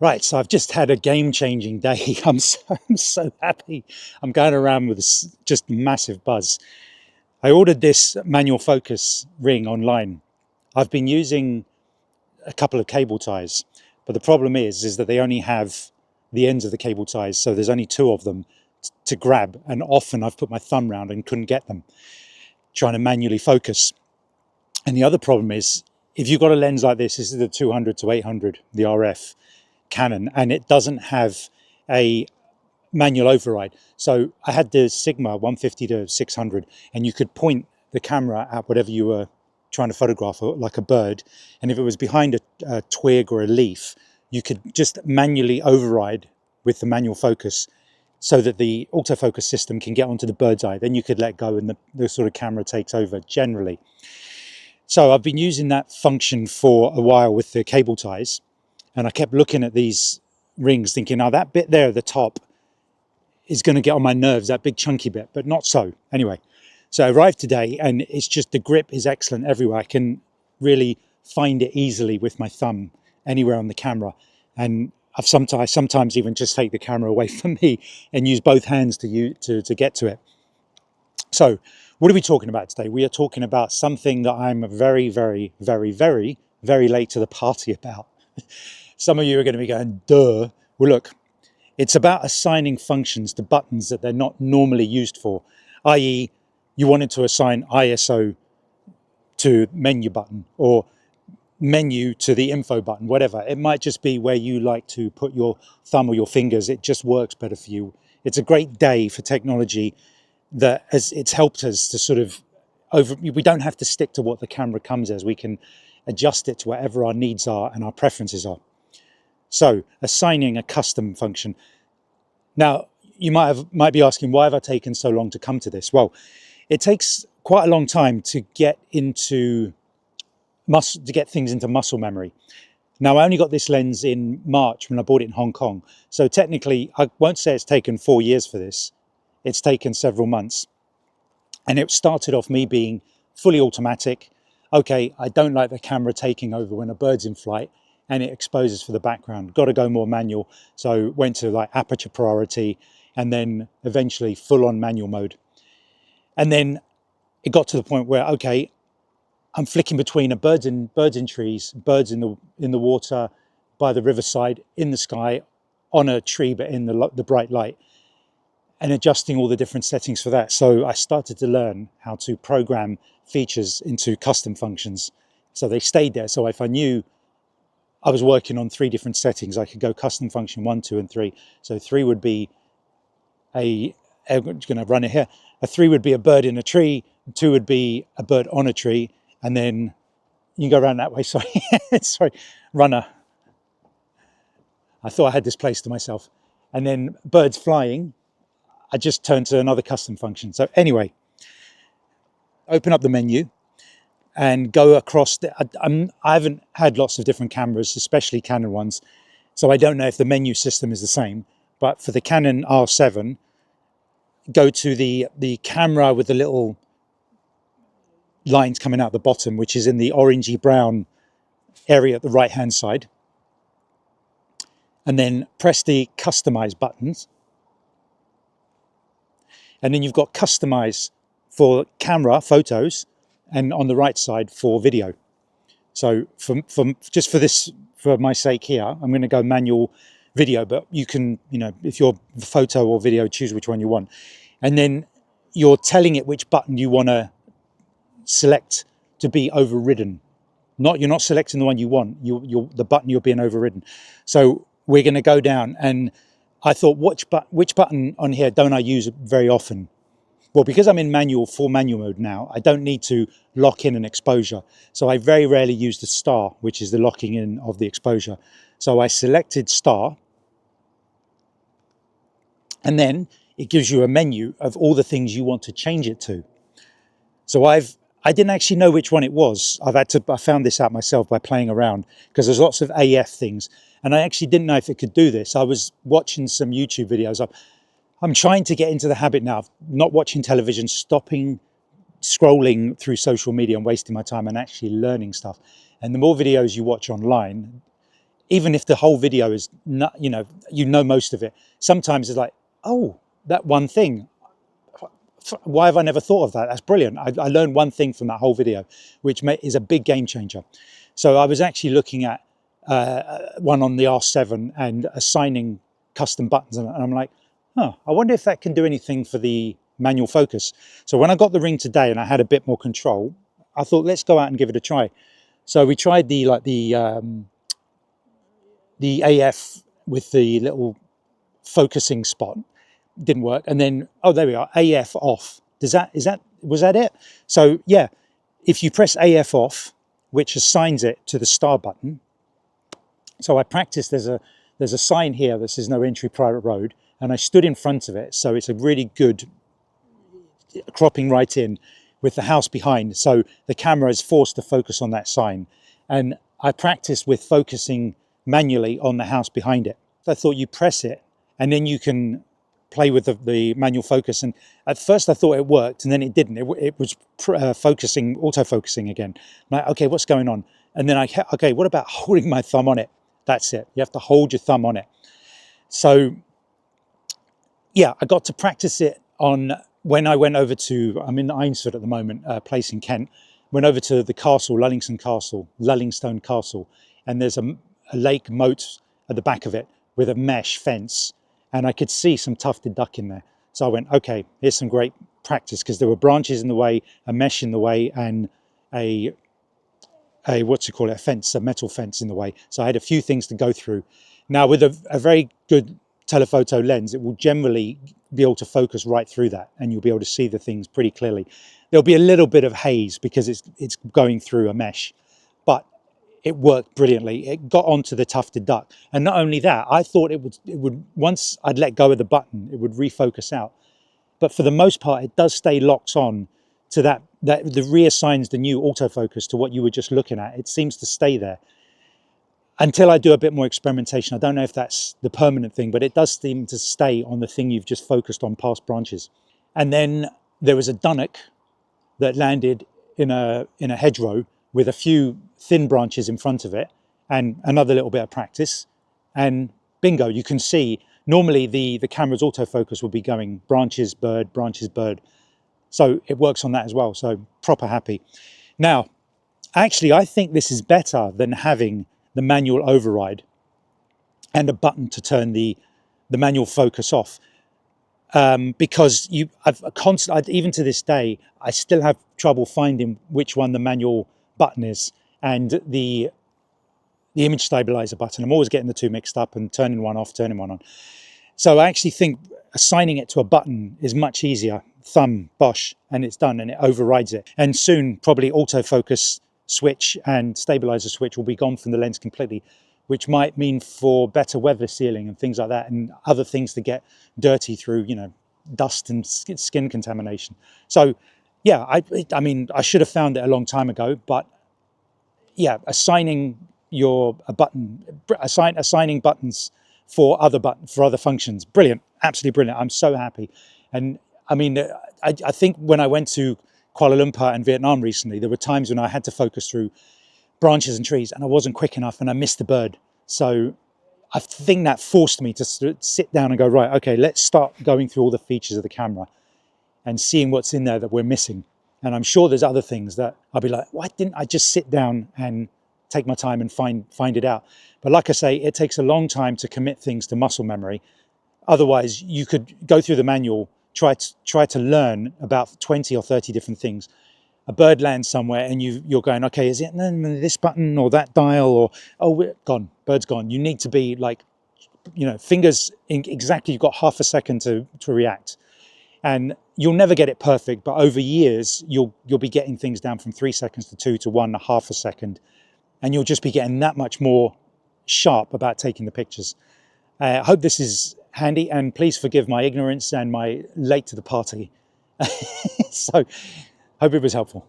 Right, so I've just had a game-changing day. I'm so happy. I'm going around with just massive buzz. I ordered this manual focus ring online. I've been using a couple of cable ties, but the problem is that they only have the ends of the cable ties, so there's only two of them to grab, and often I've put my thumb round and couldn't get them, trying to manually focus. And the other problem is, if you've got a lens like this is the 200 to 800, the RF Canon, and it doesn't have a manual override. So I had the Sigma 150 to 600, and you could point the camera at whatever you were trying to photograph, like a bird, and if it was behind a twig or a leaf, you could just manually override with the manual focus so that the autofocus system can get onto the bird's eye. Then you could let go and the sort of camera takes over generally. So I've been using that function for a while with the cable ties, and I kept looking at these rings thinking, now that bit there at the top is going to get on my nerves, that big chunky bit, but not so. Anyway, so I arrived today and it's just the grip is excellent everywhere. I can really find it easily with my thumb anywhere on the camera. And I sometimes even just take the camera away from me and use both hands to get to it. So what are we talking about today? We are talking about something that I'm very, very, very, very, very late to the party about. Some of you are going to be going, duh. Well, look, it's about assigning functions to buttons that they're not normally used for, i.e. you wanted to assign ISO to menu button or menu to the info button, whatever. It might just be where you like to put your thumb or your fingers. It just works better for you. It's a great day for technology that it's helped us to sort of we don't have to stick to what the camera comes as. We can adjust it to whatever our needs are and our preferences are. So assigning a custom function. Now, you might be asking, why have I taken so long to come to this? Well, it takes quite a long time to get things into muscle memory. Now, I only got this lens in March when I bought it in Hong Kong. So technically, I won't say it's taken 4 years for this. It's taken several months. And it started off me being fully automatic. Okay, I don't like the camera taking over when a bird's in flight and it exposes for the background. Got to go more manual. So went to like aperture priority and then eventually full on manual mode. And then it got to the point where, okay, I'm flicking between birds in trees, birds in the water, by the riverside, in the sky, on a tree, but in the bright light, and adjusting all the different settings for that. So I started to learn how to program features into custom functions. So they stayed there. So if I knew I was working on 3 different settings, I could go custom function 1, 2, and 3. So 3 would be I'm just going to run it here. A 3 would be a bird in a tree. 2 would be a bird on a tree. And then you can go around that way. Sorry, sorry, runner. I thought I had this place to myself. And then birds flying, I just turned to another custom function. So anyway, open up the menu and go across. I haven't had lots of different cameras, especially Canon ones, so I don't know if the menu system is the same. But for the Canon R7, go to the camera with the little lines coming out the bottom, which is in the orangey brown area at the right hand side, and then press the Customise buttons, and then you've got Customise for camera photos, and on the right side for video. So for my sake here, I'm going to go manual video, but you can, if you're photo or video, choose which one you want. And then you're telling it which button you want to select to be overridden. You're not selecting the one you want, the button you're being overridden. So we're going to go down, and I thought, which button on here don't I use very often? Well, because I'm in full manual mode now, I don't need to lock in an exposure. So I very rarely use the star, which is the locking in of the exposure. So I selected star, and then it gives you a menu of all the things you want to change it to. So I didn't actually know which one it was. I found this out myself by playing around, because there's lots of AF things, and I actually didn't know if it could do this. I was watching some YouTube videos. I'm trying to get into the habit now of not watching television, stopping scrolling through social media and wasting my time and actually learning stuff. And the more videos you watch online, even if the whole video is not, you know most of it, sometimes it's like, oh, that one thing, why have I never thought of that? That's brilliant. I learned one thing from that whole video, which is a big game changer. So I was actually looking at one on the R7 and assigning custom buttons, and I'm like, oh, I wonder if that can do anything for the manual focus. So when I got the Ring today and I had a bit more control, I thought, let's go out and give it a try. So we tried the AF with the little focusing spot. Didn't work. And then, oh, there we are, AF off. Was that it? So yeah, if you press AF off, which assigns it to the star button. So I practiced, there's a sign here that says no entry private road, and I stood in front of it. So it's a really good cropping right in with the house behind. So the camera is forced to focus on that sign. And I practiced with focusing manually on the house behind it. I thought you press it and then you can play with the manual focus. And at first I thought it worked, and then it didn't. It was auto-focusing again. I'm like, okay, what's going on? And then okay, what about holding my thumb on it? That's it. You have to hold your thumb on it. So yeah, I got to practice it on when I went over to, I'm in Eynsford at the moment, a place in Kent, went over to the castle, Lullingstone Castle, and there's a lake moat at the back of it with a mesh fence, and I could see some tufted duck in there. So I went, okay, here's some great practice, because there were branches in the way, a mesh in the way, and a fence, a metal fence in the way. So I had a few things to go through. Now with a very good telephoto lens, it will generally be able to focus right through that, and you'll be able to see the things pretty clearly. There'll be a little bit of haze because it's going through a mesh, but it worked brilliantly. It got onto the tufted duck. And not only that, I thought it would once I'd let go of the button, it would refocus out. But for the most part, it does stay locked on to that reassigns the new autofocus to what you were just looking at. It seems to stay there until I do a bit more experimentation. I don't know if that's the permanent thing, but it does seem to stay on the thing you've just focused on past branches. And then there was a dunnock that landed in a hedgerow with a few thin branches in front of it and another little bit of practice, and bingo, you can see normally the camera's autofocus will be going branches, bird. So it works on that as well. So proper happy. Now, actually, I think this is better than having the manual override and a button to turn the manual focus off. Because even to this day, I still have trouble finding which one the manual button is and the image stabilizer button. I'm always getting the two mixed up and turning one off, turning one on. So I actually think assigning it to a button is much easier. Thumb, bosh, and it's done, and it overrides it. And soon, probably autofocus switch and stabilizer switch will be gone from the lens completely, which might mean for better weather sealing and things like that, and other things to get dirty through, dust and skin contamination. So yeah, I mean, I should have found it a long time ago, but yeah, assigning buttons for other functions, brilliant, absolutely brilliant. I'm so happy. And I mean, I think when I went to Kuala Lumpur and Vietnam recently, there were times when I had to focus through branches and trees and I wasn't quick enough and I missed the bird. So I think that forced me to sit down and go, right, okay, let's start going through all the features of the camera and seeing what's in there that we're missing. And I'm sure there's other things that I'll be like, why didn't I just sit down and take my time and find it out? But like I say, it takes a long time to commit things to muscle memory. Otherwise, you could go through the manual, try to learn about 20 or 30 different things. A bird lands somewhere and you're going, okay, is it this button or that dial, or, oh, gone, bird's gone. You need to be like, fingers in exactly, you've got half a second to react. And you'll never get it perfect, but over years, you'll be getting things down from 3 seconds to 2 to 1, half a second. And you'll just be getting that much more sharp about taking the pictures. I hope this is handy, and please forgive my ignorance and my late to the party. So, hope it was helpful.